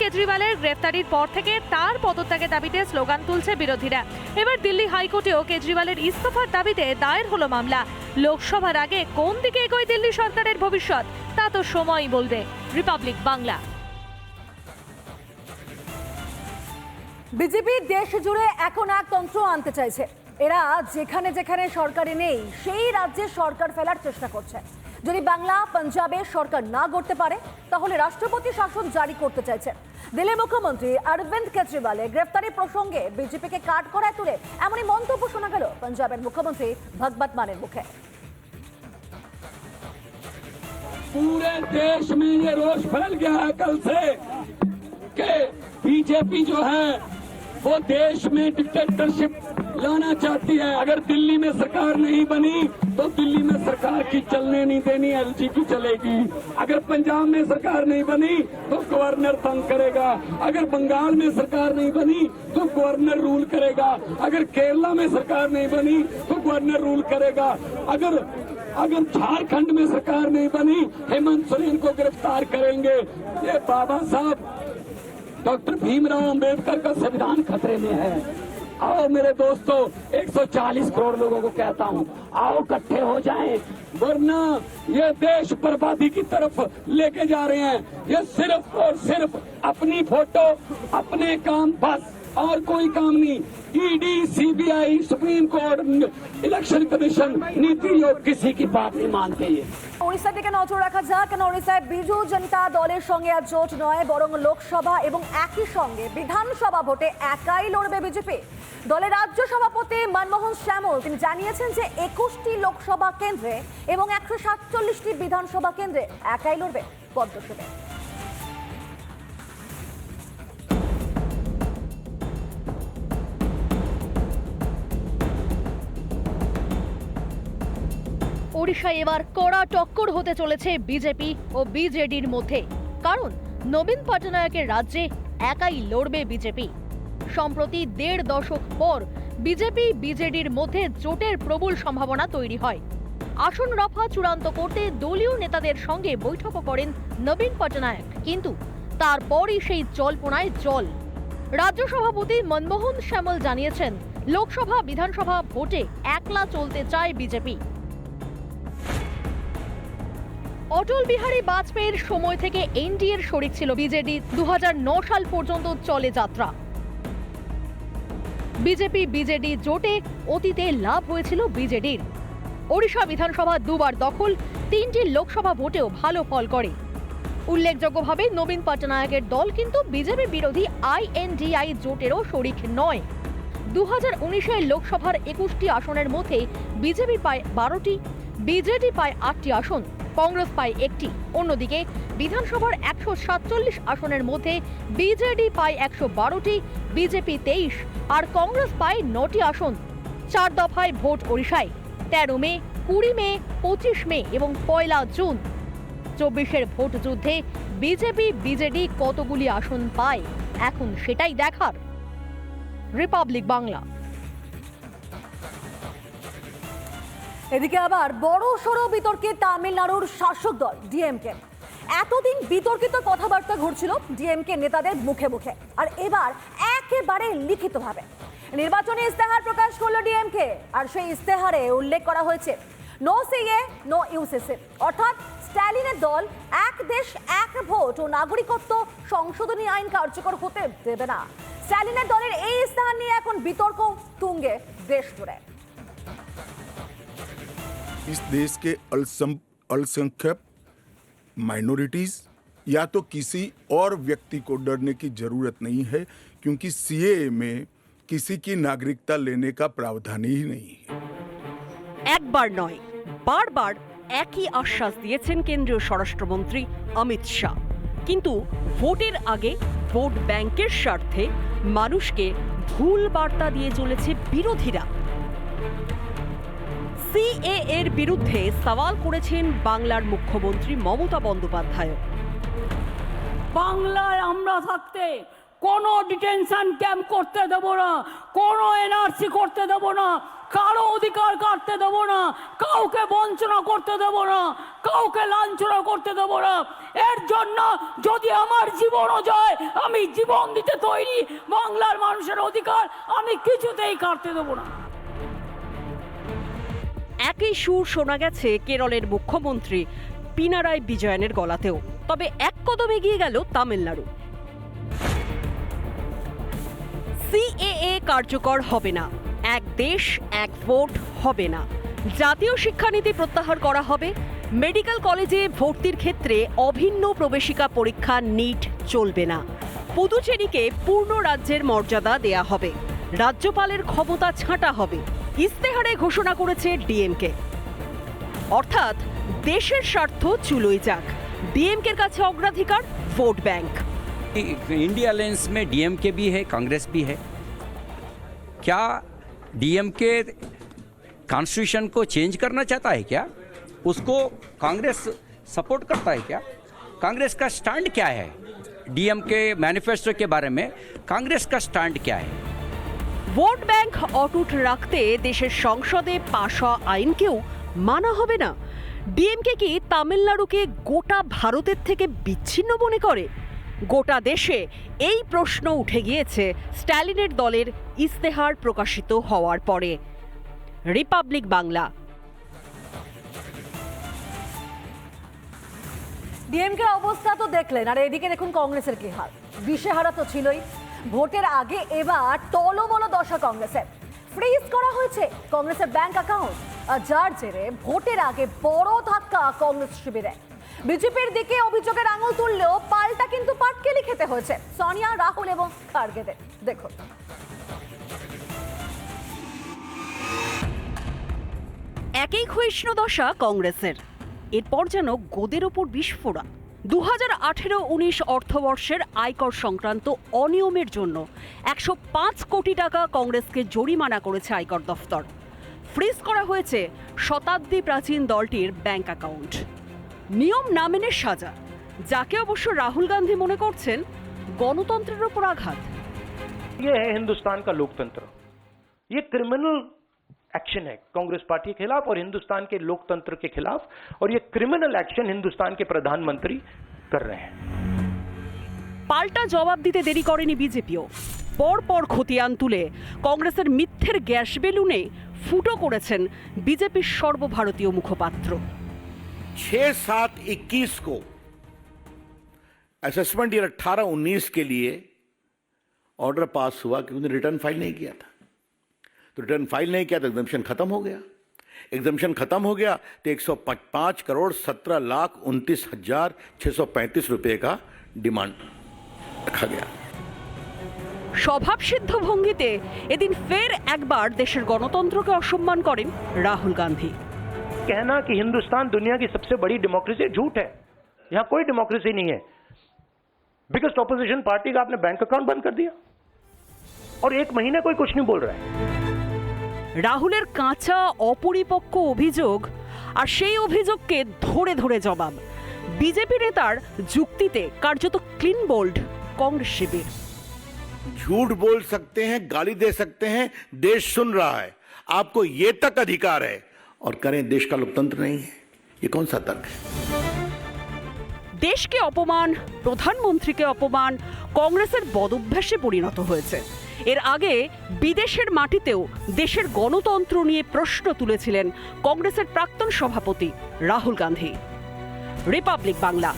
কেজরিওয়ালের গ্রেফতারির পর থেকে তার পদত্যাগের দাবিতে স্লোগান তুলছে বিরোধীরা। এবার দিল্লি হাইকোর্টেও কেজরিওয়ালের ইস্তফার দাবিতে দায়ের হলো মামলা। লোকসভার আগে কোন দিকে এগোয় দিল্লি সরকারের ভবিষ্যৎ তা তো সময়ই বলবে। রিপাবলিক বাংলা। বিজেপি দেশ জুড়ে এখন এক তন্ত্র আনতে চাইছে। এরা যেখানে যেখানে সরকারে নেই সেই রাজ্যে সরকার ফেলার চেষ্টা করছে। যদি বাংলা পাঞ্জাবে সরকার না গড়তে পারে তাহলে রাষ্ট্রপতি শাসন জারি করতে চাইছে। দিল্লি মুখ্যমন্ত্রী অরবিন্দ কেজরিওয়ালের গ্রেফতারি প্রসঙ্গে বিজেপিকে কাঠগড়ায় তুলে এমনই মন্তব্য শোনা গেল পাঞ্জাবের মুখ্যমন্ত্রী ভগবত মানের মুখে। पूरे देश में ये रोष फैल गया है कल से कि बीजेपी जो है वो देश में डिक्टेटरशिप लाना चाहती है। अगर दिल्ली में सरकार नहीं बनी तो दिल्ली में सरकार की चलने नहीं देनी, एलजीपी चलेगी। अगर पंजाब में सरकार नहीं बनी तो गवर्नर तंग करेगा। अगर बंगाल में सरकार नहीं बनी तो गवर्नर रूल करेगा। अगर केरला में सरकार नहीं बनी तो गवर्नर रूल करेगा। अगर झारखंड में सरकार नहीं बनी हेमंत सोरेन को गिरफ्तार करेंगे। ये बाबा साहब डॉक्टर भीमराव अंबेडकर का संविधान खतरे में है। आओ मेरे दोस्तों, 140 करोड़ लोगों को कहता हूँ, आओ इकट्ठे हो जाएं, वरना ये देश बर्बादी की तरफ लेके जा रहे हैं। ये सिर्फ और सिर्फ अपनी फोटो, अपने काम, बस और कोई काम नहीं। ED, CBI, supreme court, election commission, NITI Aayog किसी की बात नहीं मानते। ये ওড়িশার দিকে নজর রাখা যাক, কেন ওড়িশায় বিজু জনতা দলের সঙ্গে আর জোট নয়, বরং লোকসভা এবং একই সঙ্গে বিধানসভা ভোটে একাই লড়বে বিজেপি। দলের রাজ্য সভাপতি মনমোহন শ্যামল তিনি জানিয়েছেন যে 21টি লোকসভা কেন্দ্রে এবং 147টি বিধানসভা কেন্দ্রে একাই লড়বে পদ্ম সেন। ওড়িশায় এবার কড়া টক্কর হতে চলেছে বিজেপি ও বিজেডির মধ্যে, কারণ নবীন পটনায়কের রাজ্যে একাই লড়বে বিজেপি। সম্প্রতি 1.5 দশক পর বিজেপি বিজেডির মধ্যে জোটের প্রবল সম্ভাবনা তৈরি হয়। আসন রফা চূড়ান্ত করতে দলীয় নেতাদের সঙ্গে বৈঠকও করেন নবীন পটনায়ক, কিন্তু তারপরই সেই জল্পনায় জল। রাজ্য সভাপতি মনমোহন শ্যামল জানিয়েছেন, লোকসভা বিধানসভা ভোটে একলা চলতে চায় বিজেপি। অটল বিহারী বাজপেয়ীর সময় থেকে এনডিএর শরিক ছিল বিজেডি। 2009 সাল পর্যন্ত চলে যাত্রা। বিজেপি বিজেডি জোটে অতীতে লাভ হয়েছিল বিজেডির। ওড়িশা বিধানসভা 2 বার দখল, 3টি লোকসভা ভোটেও ভালো ফল করে। উল্লেখযোগ্যভাবে নবীন পটনায়কের দল কিন্তু বিজেপি বিরোধী আইএনডিআই জোটেরও শরিক নয়। 2019 লোকসভার 21টি আসনের মধ্যে বিজেপি পায় 12টি, বিজেডি পায় 8টি আসন, কংগ্রেস পায় 1টি। অন্যদিকে বিধানসভার 147 আসনের মধ্যে বিজেডি পায় 112টি, বিজেপি 23 আর কংগ্রেস পায় 9টি আসন। 4 দফায় ভোট ওড়িশায়, 13 মে, 20 মে, 25 মে এবং 1 জুন। 24-এর ভোট যুদ্ধে বিজেপি বিজেডি কতগুলি আসন পায় এখন সেটাই দেখার। রিপাবলিক বাংলা। এদিকে আবার বড় সড়ো বিতর্কে তামিলনাড়ুর শাসক দল ডিএমকে। এতদিন বিতর্কিত কথাবার্তা ঘুরছিল ডিএমকে নেতাদের মুখে মুখে, আর এবার একেবারে লিখিতভাবে নির্বাচনী ইস্তেহার প্রকাশ করলো ডিএমকে। আর সেই ইস্তেহারে উল্লেখ করা হয়েছে নো সিএ নো ইউসিসি, অর্থাৎ স্ট্যালিনের দল এক দেশ এক ভোট ও নাগরিকত্ব সংশোধনী আইন কার্যকর হতে দেবে না। স্ট্যালিনের দলের এই ইস্তেহার নিয়ে এখন বিতর্ক তুঙ্গে দেশ জুড়ে। इस देश के अल्पसंख्यक माइनॉरिटीज या तो किसी और व्यक्ति को डरने की जरूरत नहीं है, क्योंकि सीएए में किसी की नागरिकता लेने का प्रावधान ही नहीं है। একবার নয়, বারবার একই আশ্বাস দিয়েছেন কেন্দ্রীয় স্বরাষ্ট্রমন্ত্রী অমিত শাহ, কিন্তু ভোটের আগে ভোট ব্যাংকের স্বার্থে মানুষকে ভুল বার্তা দিয়ে চলেছে বিরোধীরা। সিএএ এর বিরুদ্ধে সওয়াল করেছেন বাংলার মুখ্যমন্ত্রী মমতা বন্দ্যোপাধ্যায়। বাংলায় আমরা থাকতে কোনো ডিটেনশন ক্যাম্প করতে দেব না, কোনো এনআরসি করতে দেব না, কারো অধিকার কাটতে দেব না, কাউকে বঞ্চনা করতে দেব না, কাউকে লাঞ্ছনা করতে দেব না। এর জন্য যদি আমার জীবনও যায়, আমি জীবন দিতে তৈরি। বাংলার মানুষের অধিকার আমি কিছুতেই কাটতে দেব না। একই সুর শোনা গেছে কেরলের মুখ্যমন্ত্রী পিনারাই বিজয়নের গলাতেও। তবে এক কদম এগিয়ে গেল তামিলনাড়ু। সিএএ কার্যকর হবে না, এক দেশ এক ভোট হবে না, জাতীয় শিক্ষানীতি প্রত্যাহার করা হবে, মেডিকেল কলেজে ভর্তির ক্ষেত্রে অভিন্ন প্রবেশিকা পরীক্ষা নিট চলবে না, পুদুচেরিকে পূর্ণ রাজ্যের মর্যাদা দেয়া হবে, রাজ্যপালের ক্ষমতা ছাঁটা হবে, ইস্তেহারে ঘোষণা করেছে ডিএমকে। অর্থাৎ দেশের স্বার্থ চুলোই যাক, ডিএমকের কাছে অগ্রাধিকার ভোট ব্যাংক। इंडिया अलायंस में डीएमके भी है, कांग्रेस भी है। क्या डीएमके कॉन्स्टिट्यूशन को चेंज करना चाहता है क्या? उसको कांग्रेस सपोर्ट करता है क्या? कांग्रेस का स्टैंड क्या है? डीएमके मैनिफेस्टो के बारे में कांग्रेस का स्टैंड क्या है? ভোট ব্যাংক অটুট রাখতে দেশের সংসদে পাশ হওয়া আইনকেও মানা হবে না। ডিএমকে কি তামিলনাড়ুকে গোটা ভারতের থেকে বিচ্ছিন্ন মনে করে? গোটা দেশে এই প্রশ্ন উঠে গিয়েছে স্ট্যালিনের দলের ইস্তেহার প্রকাশিত হওয়ার পরে। রিপাবলিক বাংলা। ডিএমকের অবস্থা তো দেখলেন, আর এদিকে দেখুন কংগ্রেসের কি হাল। দিশেহারা তো ছিলই, ভোটের আগে এবার টলমল দশা কংগ্রেসের। ফ্রিজ করা হয়েছে কংগ্রেসের ব্যাংক অ্যাকাউন্ট, যার জেরে ভোটের আগে বড় ধাক্কা কংগ্রেস শিবিরে। বিজেপির দিকে অভিযোগের আঙুল তুললেও পাল্টা কিন্তু পাটকেলি খেতে হয়েছে সোনিয়া, রাহুল এবং খার্গেদের। দেখুন, একই ক্ষয়িষ্ণু দশা কংগ্রেসের। এরপর যেন গোদের ওপর বিস্ফোরা। 2018-19 অর্থবর্ষের আয়কর সংক্রান্ত অনিয়মের জন্য 105 কোটি টাকা কংগ্রেসকে জরিমানা করেছে আয়কর দফতর। ফ্রিজ করা হয়েছে শতাব্দী প্রাচীন দলটির ব্যাংক অ্যাকাউন্ট। নিয়ম না মেনে সাজা, যাকে অবশ্য রাহুল গান্ধী মনে করছেন গণতন্ত্রের ওপর আঘাত। ये है हिंदुस्तान का लोकतंत्र। ये क्रिमिनल एक्शन है कांग्रेस पार्टी के खिलाफ और हिंदुस्तान के लोकतंत्र के खिलाफ, और ये क्रिमिनल एक्शन हिंदुस्तान के प्रधानमंत्री कर रहे हैं। পাল্টা জবাব দিতে দেরি করেনি বিজেপিও। পরপর খতিয়ান তুলে কংগ্রেসের মিথ্যের গ্যাস বেলুনে ফুটো করেছেন বিজেপির সর্বভারতীয় মুখপাত্র। 6-7-21 को असेसमेंट ईयर 18-19 के लिए ऑर्डर पास हुआ कि उन्होंने रिटर्न फाइल नहीं किया था। तो रिटर्न फाइल नहीं किया तो एग्जम्पशन खत्म हो गया। एग्जम्पशन खत्म हो गया तो 105,17,29,635 रुपए का डिमांड रखा गया। স্বভাবসিদ্ধ ভঙ্গিতে এদিন ফের একবার দেশের গণতন্ত্রকে অসম্মান করেন রাহুল গান্ধী। कहना कि हिंदुस्तान दुनिया की सबसे बड़ी डेमोक्रेसी झूठ है। यहां कोई डेमोक्रेसी नहीं है। बिगेस्ट ऑपोजिशन पार्टी का आपने बैंक अकाउंट बंद कर दिया और 1 महीने कोई कुछ नहीं बोल रहा है। রাহুলের কাঁচা অপরিপক্ক অভিযোগ, আর সেই অভিযোগকে ধরে ধরে জবাব। বিজেপি নেতার যুক্তিতে কার্যত ক্লিন বোল্ড কংগ্রেস শিবির। झूठ बोल सकते हैं, गाली दे सकते हैं, देश सुन रहा है, आपको ये तक अधिकार है, और करें देश का लोकतंत्र नहीं है। ये कौन सा तर्क है? দেশকে অপমান, প্রধানমন্ত্রীকে অপমান কংগ্রেসের বদভ্যাসে পরিণত হয়েছে। এর আগে বিদেশের মাটিতেও দেশের গণতন্ত্র নিয়ে প্রশ্ন তুলেছিলেন কংগ্রেসের প্রাক্তন সভাপতি রাহুল গান্ধী। রিপাবলিক বাংলা।